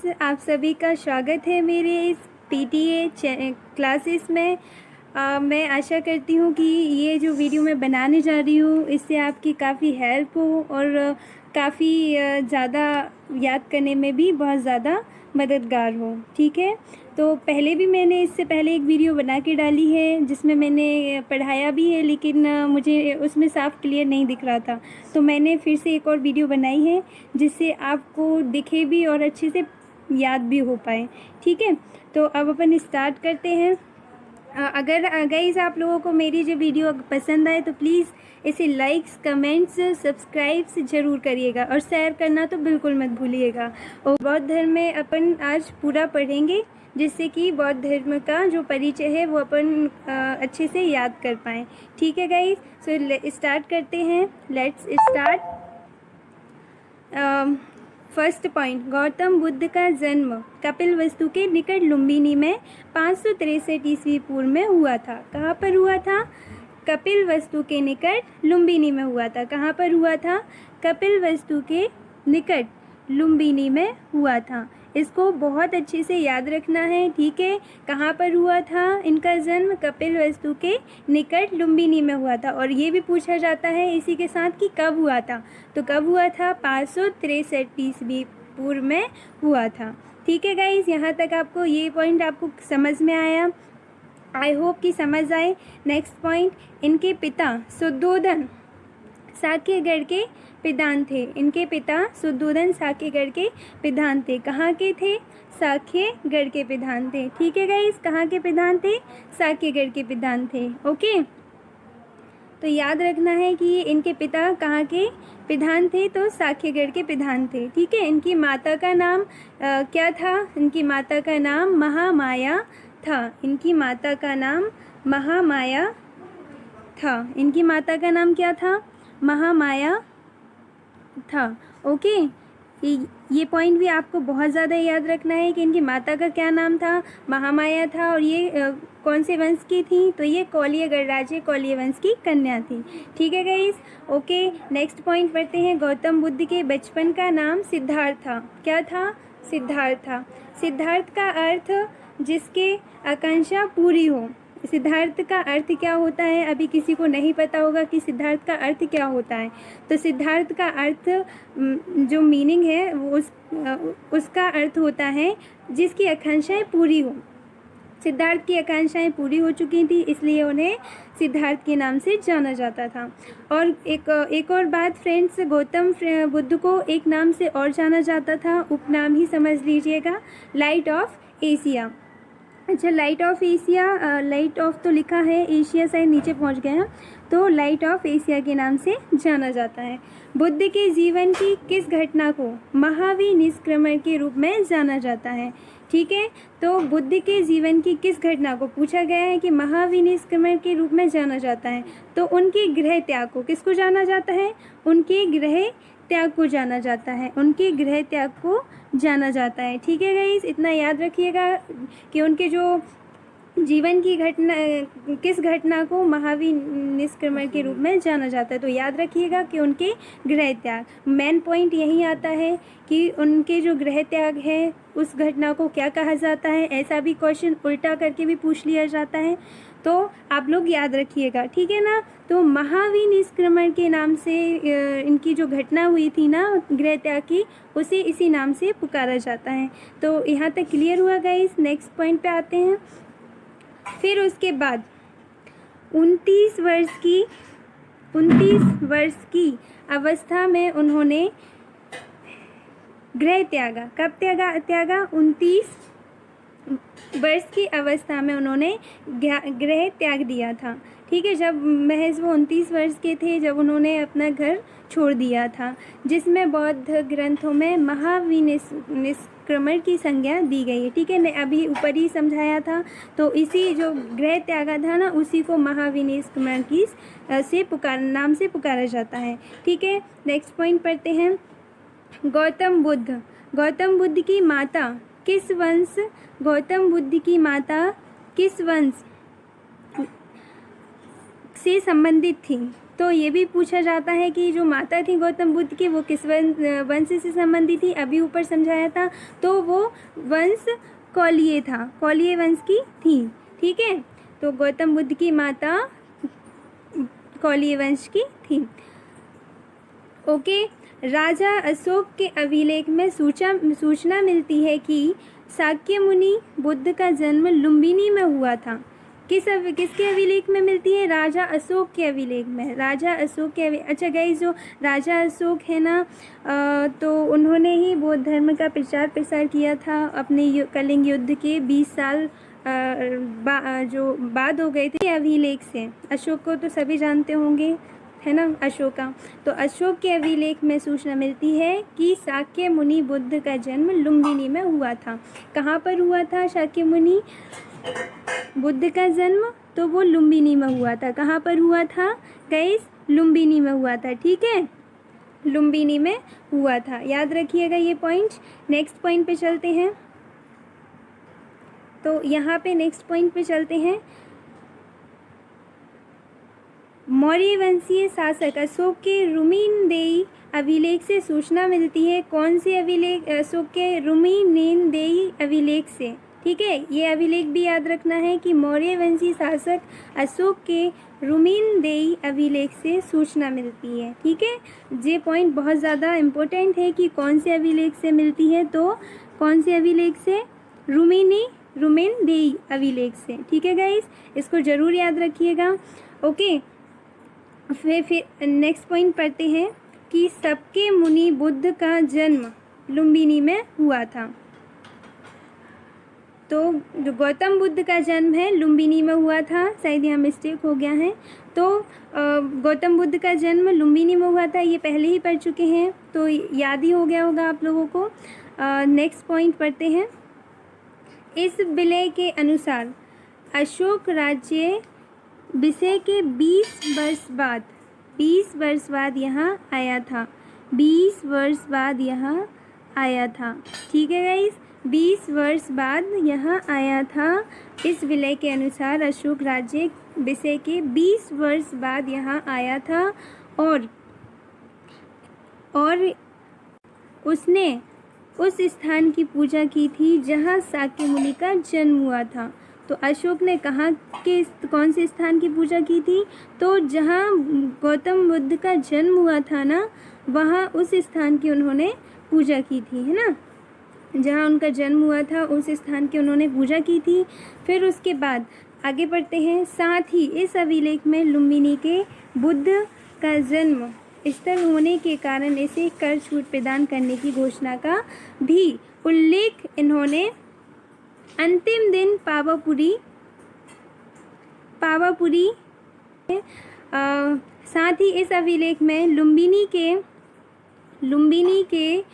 आप सभी का स्वागत है मेरे इस पीटीए क्लासेस में। मैं आशा करती हूँ कि ये जो वीडियो मैं बनाने जा रही हूँ इससे आपकी काफ़ी हेल्प हो और काफ़ी ज़्यादा याद करने में भी बहुत ज़्यादा मददगार हो। ठीक है, तो पहले भी मैंने इससे पहले एक वीडियो बना के डाली है जिसमें मैंने पढ़ाया भी है, लेकिन मुझे उसमें साफ क्लियर नहीं दिख रहा था, तो मैंने फिर से एक और वीडियो बनाई है जिससे आपको दिखे भी और अच्छे से याद भी हो पाए। ठीक है, तो अब अपन स्टार्ट करते हैं। अगर गाइस आप लोगों को मेरी जो वीडियो पसंद आए तो प्लीज़ इसे लाइक्स, कमेंट्स, सब्सक्राइब्स ज़रूर करिएगा और शेयर करना तो बिल्कुल मत भूलिएगा। और बौद्ध धर्म में अपन आज पूरा पढ़ेंगे जिससे कि बौद्ध धर्म का जो परिचय है वो अपन अच्छे से याद कर पाएँ। ठीक है गाइस, सो स्टार्ट करते हैं। Let's start. First point, Gautam Buddha का जन्म कपिलवस्तु के निकट लुम्बिनी में 563 ईस्वी पूर्व में हुआ था। कहाँ पर हुआ था? कपिलवस्तु के निकट लुम्बिनी में हुआ था। कहाँ पर हुआ था? कपिलवस्तु के निकट लुम्बिनी में हुआ था। इसको बहुत अच्छे से याद रखना है। ठीक है, कहाँ पर हुआ था इनका जन्म? कपिलवस्तु के निकट लुम्बिनी में हुआ था। और ये भी पूछा जाता है इसी के साथ कि कब हुआ था, तो कब हुआ था? 563 ईस्वी पूर्व में हुआ था। ठीक है गाइस, यहाँ तक आपको ये पॉइंट आपको समझ में आया? आई होप कि समझ आए। नेक्स्ट पॉइंट, इनके पिता शुद्धोधन साक्यगढ़ के प्रधान थे। इनके पिता शुद्धोधन साक्यगढ़ के प्रधान थे। कहाँ के थे? साक्यगढ़ के प्रधान थे। ठीक है गाइस, कहाँ के प्रधान थे? साक्यगढ़ के प्रधान थे। ओके, तो याद रखना है कि इनके पिता कहाँ के प्रधान थे, तो साक्यगढ़ के प्रधान थे। ठीक है, इनकी माता का नाम क्या था? इनकी माता का नाम महामाया था। इनकी माता का नाम महामाया था। इनकी माता का नाम क्या था? महामाया था। ओके, ये पॉइंट भी आपको बहुत ज़्यादा याद रखना है कि इनकी माता का क्या नाम था? महामाया था। और ये कौन से वंश की थी? तो ये कौलिय गणराज्य कौलिय वंश की कन्या थी। ठीक है गाइस, ओके। नेक्स्ट पॉइंट पढ़ते हैं। गौतम बुद्ध के बचपन का नाम सिद्धार्थ था। क्या था? सिद्धार्थ था। सिद्धार्थ का अर्थ जिसके आकांक्षा पूरी हो। सिद्धार्थ का अर्थ क्या होता है? अभी किसी को नहीं पता होगा कि सिद्धार्थ का अर्थ क्या होता है। तो सिद्धार्थ का अर्थ जो मीनिंग है वो उसका अर्थ होता है जिसकी आकांक्षाएं पूरी हो। सिद्धार्थ की आकांक्षाएं पूरी हो चुकी थी, इसलिए उन्हें सिद्धार्थ के नाम से जाना जाता था। और एक और बात फ्रेंड्स, गौतम बुद्ध को एक नाम से और जाना जाता था, उपनाम ही समझ लीजिएगा, लाइट ऑफ एशिया। अच्छा, light of Asia, light of तो लिखा है, एशिया शायद नीचे पहुंच गया, तो लाइट ऑफ एशिया के नाम से जाना जाता है। बुद्ध के जीवन की किस घटना को महावीर निष्क्रमण के रूप में जाना जाता है? ठीक है, तो बुद्ध के जीवन की किस घटना को पूछा गया है कि महावीर निष्क्रमण के रूप में जाना जाता है, तो उनके गृह त्याग को किसको जाना जाता है? उनके गृह त्याग को जाना जाता है। उनके गृह त्याग को जाना जाता है। ठीक है गाइस, इतना याद रखिएगा कि उनके जो जीवन की घटना, किस घटना को महावीर निष्क्रमण के रूप में जाना जाता है, तो याद रखिएगा कि उनके गृह त्याग। मेन पॉइंट यही आता है कि उनके जो गृह त्याग है उस घटना को क्या कहा जाता है। ऐसा भी क्वेश्चन उल्टा करके भी पूछ लिया जाता है, तो आप लोग याद रखिएगा। ठीक है ना, तो महावीर निष्क्रमण के नाम से इनकी जो घटना हुई थी ना गृह त्याग की, उसे इसी नाम से पुकारा जाता है। तो यहाँ तक क्लियर हुआ गाइस। नेक्स्ट पॉइंट पे आते हैं। फिर उसके बाद 29 वर्ष की अवस्था में उन्होंने गृह त्यागा। कब त्यागा? 29 वर्ष की अवस्था में उन्होंने गृह त्याग दिया था। ठीक है, जब महज वो 29 वर्ष के थे जब उन्होंने अपना घर छोड़ दिया था, जिसमें बौद्ध ग्रंथों में महावीर निष्क्रमण की संज्ञा दी गई है। ठीक है, मैं अभी ऊपर ही समझाया था, तो इसी जो गृह त्यागा था ना उसी को महावीर निष्क्रमण की नाम से पुकारा जाता है। ठीक है, नेक्स्ट पॉइंट पढ़ते हैं। गौतम बुद्ध की माता किस वंश? गौतम बुद्ध की माता किस वंश से संबंधित थी। तो ये भी पूछा जाता है कि जो माता थी गौतम बुद्ध की वो किस वंश से संबंधित थी, अभी ऊपर समझाया था। तो वो वंश कौलिय था, कौलिय वंश की थी। ठीक है, तो गौतम बुद्ध की माता कौलिय वंश की थी। ओके, राजा अशोक के अभिलेख में सूचना मिलती है कि शाक्य मुनि बुद्ध का जन्म लुम्बिनी में हुआ था। किसके अभिलेख में मिलती है? राजा अशोक के अभिलेख में। राजा अशोक के अच्छा गाइस, जो राजा अशोक है ना, तो उन्होंने ही बौद्ध धर्म का प्रचार प्रसार किया था। अपने कलिंग युद्ध के 20 साल जो बाद हो गए थे अभिलेख से। अशोक को तो सभी जानते होंगे, है ना, अशोका। तो अशोक के अभिलेख में सूचना मिलती है कि शाक्य मुनि बुद्ध का जन्म लुम्बिनी में हुआ था। कहाँ पर हुआ था शाक्य मुनि बुद्ध का जन्म? तो वो लुम्बिनी में हुआ था। कहाँ पर हुआ था गाइस? लुम्बिनी में हुआ था। ठीक है, लुम्बिनी में हुआ था, याद रखिएगा ये पॉइंट। नेक्स्ट पॉइंट पे चलते हैं। तो यहाँ पे नेक्स्ट पॉइंट पे चलते हैं। मौर्य वंशीय शासक अशोक के रुमिनदेई अभिलेख से सूचना मिलती है। कौन से अभिलेख? अशोक के रुमिनदेई अभिलेख से। ठीक है, ये अभिलेख भी याद रखना है कि मौर्य वंशीय शासक अशोक के रुमिनदेई अभिलेख से सूचना मिलती है। ठीक है, ये पॉइंट बहुत ज़्यादा इम्पोर्टेंट है कि कौन से अभिलेख से मिलती है। तो कौन से अभिलेख से? रुमिनदेई अभिलेख से। ठीक है गाइस, इसको ज़रूर याद रखिएगा। ओके, फिर नेक्स्ट पॉइंट पढ़ते हैं कि शाक्य मुनि बुद्ध का जन्म लुम्बिनी में हुआ था। तो जो गौतम बुद्ध का जन्म है लुम्बिनी में हुआ था, शायद यहाँ मिस्टेक हो गया है। तो गौतम बुद्ध का जन्म लुम्बिनी में हुआ था, ये पहले ही पढ़ चुके हैं, तो याद ही हो गया होगा आप लोगों को। नेक्स्ट पॉइंट पढ़ते हैं। इस विलय के अनुसार अशोक राज्य विषय के 20 वर्ष बाद यहाँ आया था। 20 वर्ष बाद यहाँ आया था। ठीक है गाइस, 20 वर्ष बाद यहाँ आया था। इस विलय के अनुसार अशोक राज्य विषय के 20 वर्ष बाद यहाँ आया था और उसने उस स्थान की पूजा की थी जहाँ शाक्य मुनि का जन्म हुआ था। तो अशोक ने कौन से स्थान की पूजा की थी? तो जहाँ गौतम बुद्ध का जन्म हुआ था ना, वहाँ उस स्थान की उन्होंने पूजा की थी, है ना। जहाँ उनका जन्म हुआ था उस स्थान की उन्होंने पूजा की थी। फिर उसके बाद आगे बढ़ते हैं। साथ ही इस अभिलेख में लुम्बिनी के बुद्ध का जन्म स्थल होने के कारण इसे कर छूट प्रदान करने की घोषणा का भी उल्लेख इन्होंने अंतिम दिन पावापुरी साथ ही इस अभिलेख में लुम्बिनी के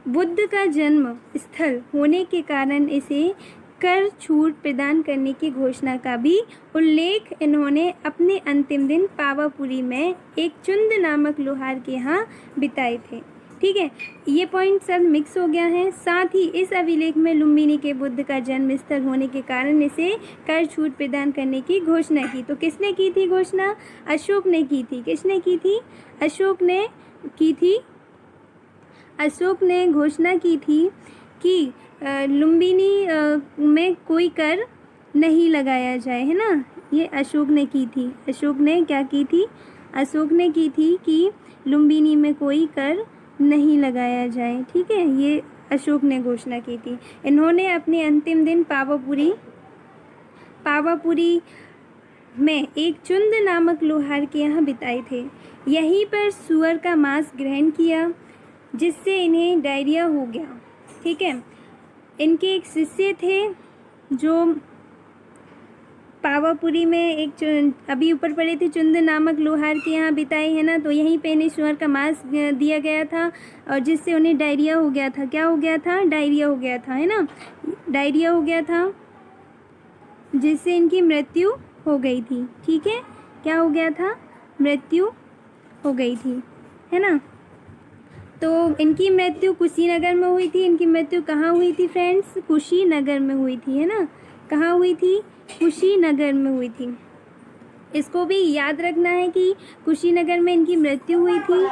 बुद्ध का जन्म स्थल होने के कारण इसे कर छूट प्रदान करने की घोषणा का भी उल्लेख इन्होंने अपने अंतिम दिन पावापुरी में एक चुंद नामक लोहार के यहाँ बिताए थे। ठीक है, ये पॉइंट सब मिक्स हो गया है। साथ ही इस अभिलेख में लुम्बिनी के बुद्ध का जन्म स्थल होने के कारण इसे कर छूट प्रदान करने की घोषणा की। तो किसने की थी घोषणा? अशोक ने की थी। किसने की थी? अशोक ने की थी। अशोक ने घोषणा की थी कि लुम्बिनी में कोई कर नहीं लगाया जाए, है ना। ये अशोक ने की थी। अशोक ने क्या की थी? अशोक ने की थी कि लुम्बिनी में कोई कर नहीं लगाया जाए। ठीक है, ये अशोक ने घोषणा की थी। इन्होंने अपने अंतिम दिन पावापुरी में एक चुंद नामक लोहार के यहाँ बिताए थे। यहीं पर सुअर का मांस ग्रहण किया जिससे इन्हें डायरिया हो गया। ठीक है, इनके एक शिष्य थे जो पावापुरी में अभी ऊपर पड़े थे चुंद नामक लोहार के यहाँ बिताए हैं ना, तो यहीं पे इन्हें सुअर का मांस दिया गया था और जिससे उन्हें डायरिया हो गया था। क्या हो गया था? डायरिया हो गया था, है ना। डायरिया हो गया था जिससे इनकी मृत्यु हो गई थी। ठीक है, क्या हो गया था? मृत्यु हो गई थी, है ना। तो इनकी मृत्यु कुशीनगर में हुई थी। इनकी मृत्यु कहाँ हुई थी फ्रेंड्स? कुशीनगर में हुई थी, है ना। कहाँ हुई थी? कुशीनगर में हुई थी। इसको भी याद रखना है कि कुशीनगर में इनकी मृत्यु हुई थी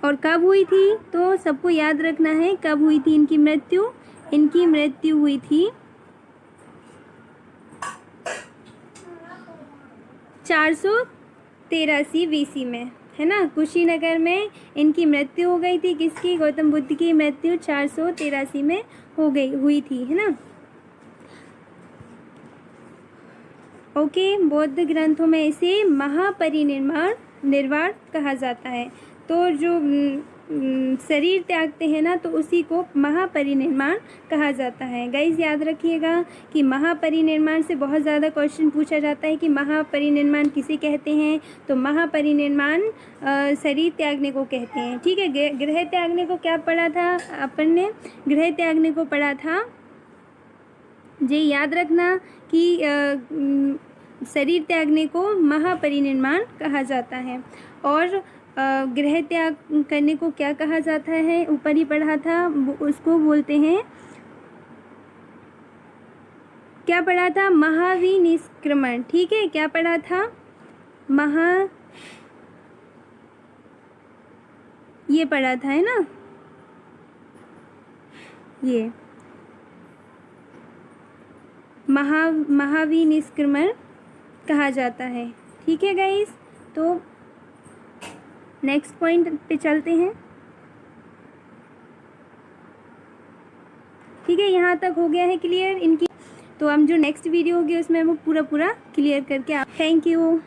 और कब हुई थी, तो सबको याद रखना है कब हुई थी इनकी मृत्यु। इनकी मृत्यु हुई थी 483 BC में, है ना। कुशीनगर में इनकी मृत्यु हो गई थी। किसकी? गौतम बुद्ध की मृत्यु 483 में हुई थी, है ना। ओके, बौद्ध ग्रंथों में इसे निर्वाण कहा जाता है। तो जो शरीर त्यागते हैं ना, तो उसी को महापरिनिर्वाण कहा जाता है। गाइस याद रखिएगा कि महापरिनिर्वाण से बहुत ज़्यादा क्वेश्चन पूछा जाता है कि महापरिनिर्वाण किसे कहते हैं। तो महापरिनिर्वाण शरीर त्यागने को कहते हैं, ठीक है। गृह त्यागने को क्या पढ़ा था अपन ने? गृह त्यागने को पढ़ा था। ये याद रखना कि शरीर त्यागने को महापरिनिर्वाण कहा जाता है। और गृह त्याग करने को क्या कहा जाता है? ऊपर ही पढ़ा था, उसको बोलते हैं, क्या पढ़ा था? महाविनिष्क्रमण, ठीक है। क्या पढ़ा था? ये पढ़ा था, है ना, ये महाविनिष्क्रमण कहा जाता है, ठीक है गाइस। तो नेक्स्ट पॉइंट पे चलते हैं, ठीक है। यहाँ तक हो गया है क्लियर इनकी। तो हम जो नेक्स्ट वीडियो होगी उसमें वो पूरा क्लियर करके आप। Thank you.